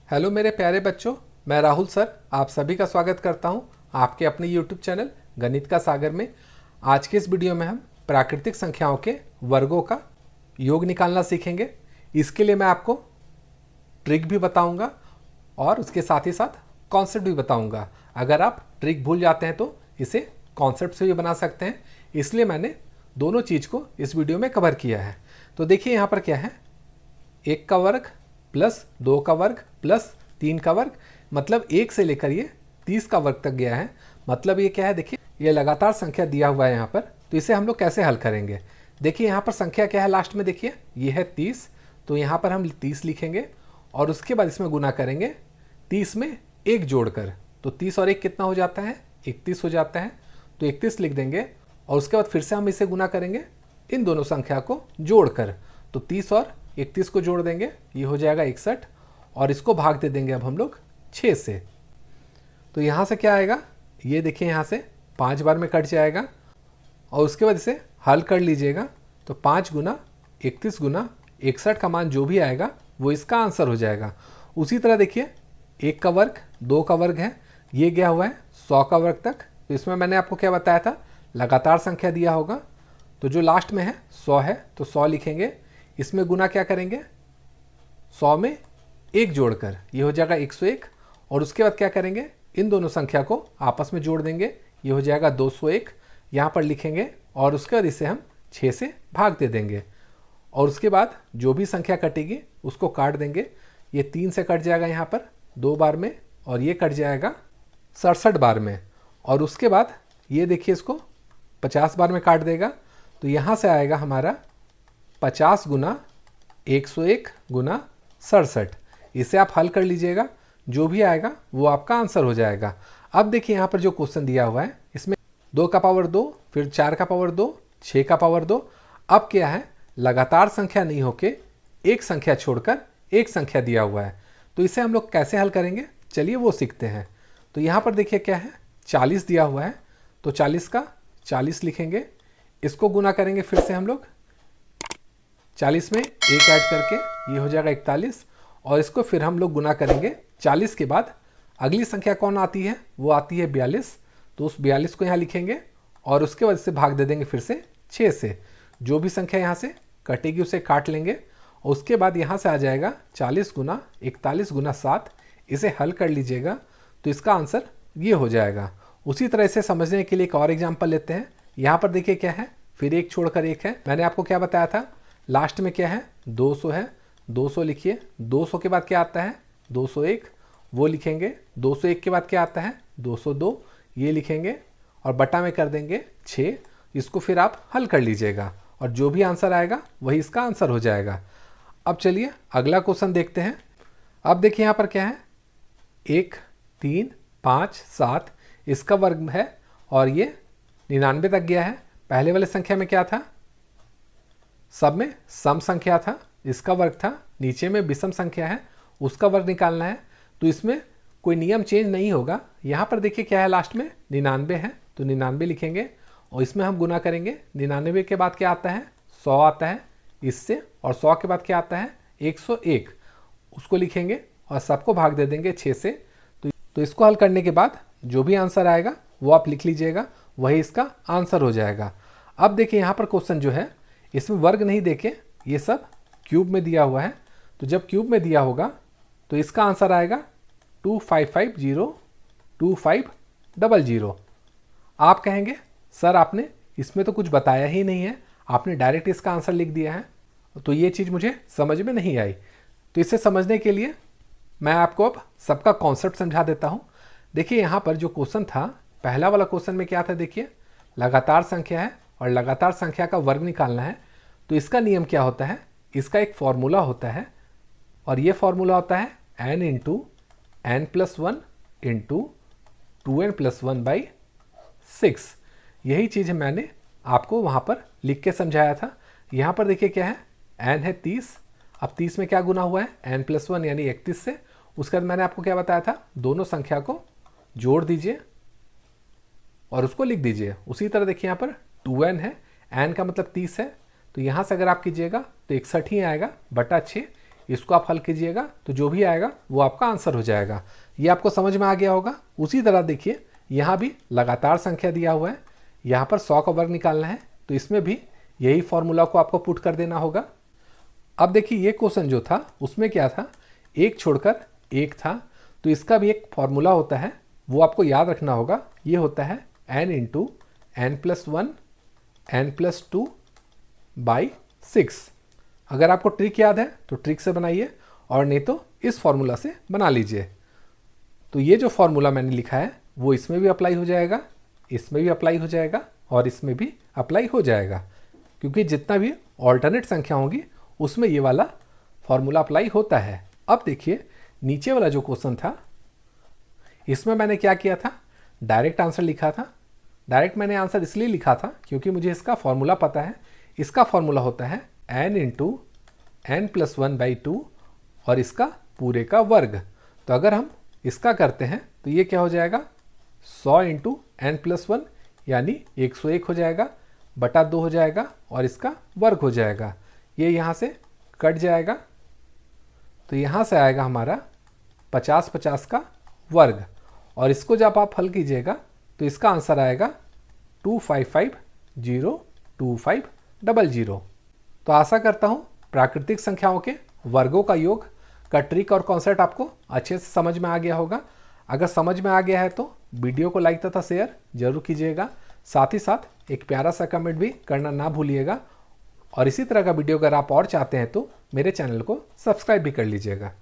Hello मेरे प्यारे बच्चों, मैं राहुल सर आप सभी का स्वागत करता हूं आपके अपने यूट्यूब चैनल गणित का सागर में। आज के इस वीडियो में हम प्राकृतिक संख्याओं के वर्गों का योग निकालना सीखेंगे। इसके लिए मैं आपको ट्रिक भी बताऊंगा और उसके साथ ही साथ कॉन्सेप्ट भी बताऊंगा। अगर आप ट्रिक भूल जाते हैं तो इसे कॉन्सेप्ट से भी बना सकते हैं, इसलिए मैंने दोनों चीज़ को इस वीडियो में कवर किया है। तो देखिए यहाँ पर क्या है, 1 का वर्ग प्लस 2 का वर्ग प्लस 3 का वर्ग, मतलब 1 से लेकर ये 30 का वर्ग तक गया है। मतलब ये क्या है, देखिए ये लगातार संख्या दिया हुआ है यहाँ पर। तो इसे हम लोग कैसे हल करेंगे, देखिए यहाँ पर संख्या क्या है लास्ट में, देखिए ये है 30, तो यहाँ पर हम 30 लिखेंगे और उसके बाद इसमें गुना करेंगे 30 में 1 जोड़कर। तो 30 और 1 कितना हो जाता है, 31 हो जाता है। तो 31 लिख देंगे और उसके बाद फिर से हम इसे गुना करेंगे इन दोनों संख्या को जोड़कर। तो 30 और 31 को जोड़ देंगे, ये हो जाएगा 61 और इसको भाग दे देंगे अब हम लोग 6 से। तो यहाँ से क्या आएगा, ये देखिए यहाँ से 5 बार में कट जाएगा और उसके बाद इसे हल कर लीजिएगा। तो 5 गुना 31 गुना 61 का मान जो भी आएगा वो इसका आंसर हो जाएगा। उसी तरह देखिए 1 का वर्ग 2 का वर्ग है, ये गया हुआ है 100 का वर्ग तक। तो इसमें मैंने आपको क्या बताया था, लगातार संख्या दिया होगा, तो जो लास्ट में है 100 है तो 100 लिखेंगे। इसमें गुना क्या करेंगे, 100 में 1 जोड़कर, ये हो जाएगा 101 और उसके बाद क्या करेंगे, इन दोनों संख्या को आपस में जोड़ देंगे, ये हो जाएगा 201 यहाँ पर लिखेंगे और उसके बाद इसे हम 6 से भाग दे देंगे और उसके बाद जो भी संख्या कटेगी उसको काट देंगे। ये 3 से कट जाएगा यहाँ पर 2 बार में और ये कट जाएगा 67 बार में और उसके बाद ये देखिए इसको 50 बार में काट देगा। तो यहाँ से आएगा हमारा 50 गुना 101 गुना 67। इसे आप हल कर लीजिएगा, जो भी आएगा वो आपका आंसर हो जाएगा। अब देखिए यहाँ पर जो क्वेश्चन दिया हुआ है इसमें 2 का पावर 2, फिर 4 का पावर 2, 6 का पावर 2। अब क्या है, लगातार संख्या नहीं होके एक संख्या छोड़कर एक संख्या दिया हुआ है। तो इसे हम लोग कैसे हल करेंगे, चलिए वो सीखते हैं। तो यहाँ पर देखिए क्या है, 40 दिया हुआ है, तो 40 का 40 लिखेंगे। इसको गुना करेंगे फिर से हम लोग 40 में 1 ऐड करके, ये हो जाएगा 41 और इसको फिर हम लोग गुना करेंगे 40 के बाद अगली संख्या कौन आती है, वो आती है 42। तो उस 42 को यहाँ लिखेंगे और उसके बाद से भाग दे देंगे फिर से 6 से। जो भी संख्या यहाँ से कटेगी उसे काट लेंगे और उसके बाद यहाँ से आ जाएगा 40 गुना 41 गुना 7। इसे हल कर लीजिएगा तो इसका आंसर ये हो जाएगा। उसी तरह से समझने के लिए एक और एग्जाम्पल लेते हैं। यहाँ पर देखिए क्या है, फिर 1 छोड़कर 1 है। मैंने आपको क्या बताया था, लास्ट में क्या है 200 है, 200 लिखिए। 200 के बाद क्या आता है 201, वो लिखेंगे। 201 के बाद क्या आता है 202, ये लिखेंगे और बटा में कर देंगे 6। इसको फिर आप हल कर लीजिएगा और जो भी आंसर आएगा वही इसका आंसर हो जाएगा। अब चलिए अगला क्वेश्चन देखते हैं। अब देखिए यहाँ पर क्या है, 1 3 5 7 इसका वर्ग है और ये 99 तक गया है। पहले वाले संख्या में क्या था, सब में सम संख्या था, इसका वर्ग था। नीचे में विषम संख्या है, उसका वर्ग निकालना है। तो इसमें कोई नियम चेंज नहीं होगा। यहाँ पर देखिए क्या है, लास्ट में 99 है तो 99 लिखेंगे और इसमें हम गुना करेंगे। 99 के बाद क्या आता है 100 आता है इससे, और 100 के बाद क्या आता है 101, उसको लिखेंगे और सबको भाग दे देंगे 6 से। तो इसको हल करने के बाद जो भी आंसर आएगा वो आप लिख लीजिएगा, वही इसका आंसर हो जाएगा। अब देखिए यहाँ पर क्वेश्चन जो है इसमें वर्ग नहीं देके ये सब क्यूब में दिया हुआ है। तो जब क्यूब में दिया होगा तो इसका आंसर आएगा 2550 आप कहेंगे सर आपने इसमें तो कुछ बताया ही नहीं है, आपने डायरेक्ट इसका आंसर लिख दिया है, तो ये चीज़ मुझे समझ में नहीं आई। तो इसे समझने के लिए मैं आपको अब सबका कॉन्सेप्ट समझा देता हूँ। देखिए यहाँ पर जो क्वेश्चन था, पहला वाला क्वेश्चन में क्या था, देखिए लगातार संख्या है और लगातार संख्या का वर्ग निकालना है। तो इसका नियम क्या होता है, इसका एक फॉर्मूला होता है और ये फॉर्मूला होता है n into n plus 1 into 2n+1/6। यही चीज़ मैंने आपको वहाँ पर लिख के समझाया था। यहाँ पर देखिए क्या है, n है 30, अब 30 में क्या गुना हुआ है n+1 यानी 31 से। उसके बाद मैंने आपको क्या बताया था, दोनों संख्या को जोड़ दीजिए और उसको लिख दीजिए। उसी तरह देखिए यहाँ पर 2n है, n का मतलब 30 है, तो यहाँ से अगर आप कीजिएगा तो 61 ही आएगा बटा 6। इसको आप हल कीजिएगा तो जो भी आएगा वो आपका आंसर हो जाएगा। ये आपको समझ में आ गया होगा। उसी तरह देखिए यहाँ भी लगातार संख्या दिया हुआ है, यहाँ पर 100 का वर्ग निकालना है, तो इसमें भी यही फॉर्मूला को आपको पुट कर देना होगा। अब देखिए ये क्वेश्चन जो था उसमें क्या था, एक छोड़कर एक था, तो इसका भी एक फॉर्मूला होता है, वो आपको याद रखना होगा। ये होता है n into n plus 1 n plus 2 by 6। अगर आपको ट्रिक याद है तो ट्रिक से बनाइए, और नहीं तो इस फॉर्मूला से बना लीजिए। तो ये जो फॉर्मूला मैंने लिखा है वो इसमें भी अप्लाई हो जाएगा, इसमें भी अप्लाई हो जाएगा और इसमें भी अप्लाई हो जाएगा, क्योंकि जितना भी ऑल्टरनेट संख्या होंगी उसमें ये वाला फॉर्मूला अप्लाई होता है। अब देखिए नीचे वाला जो क्वेश्चन था इसमें मैंने क्या किया था, डायरेक्ट आंसर लिखा था। डायरेक्ट मैंने आंसर इसलिए लिखा था क्योंकि मुझे इसका फॉर्मूला पता है। इसका फॉर्मूला होता है n into n plus 1 by 2 और इसका पूरे का वर्ग। तो अगर हम इसका करते हैं तो ये क्या हो जाएगा, 100 इंटू एन प्लस 1 यानी 101 हो जाएगा, बटा 2 हो जाएगा और इसका वर्ग हो जाएगा। ये यहाँ से कट जाएगा, तो यहाँ से आएगा हमारा 50 का वर्ग, और इसको जब आप हल कीजिएगा तो इसका आंसर आएगा 255,02500। तो आशा करता हूँ प्राकृतिक संख्याओं के वर्गों का योग का ट्रिक और कॉन्सेप्ट आपको अच्छे से समझ में आ गया होगा। अगर समझ में आ गया है तो वीडियो को लाइक तथा शेयर जरूर कीजिएगा। साथ ही साथ एक प्यारा सा कमेंट भी करना ना भूलिएगा, और इसी तरह का वीडियो अगर आप और चाहते हैं तो मेरे चैनल को सब्सक्राइब भी कर लीजिएगा।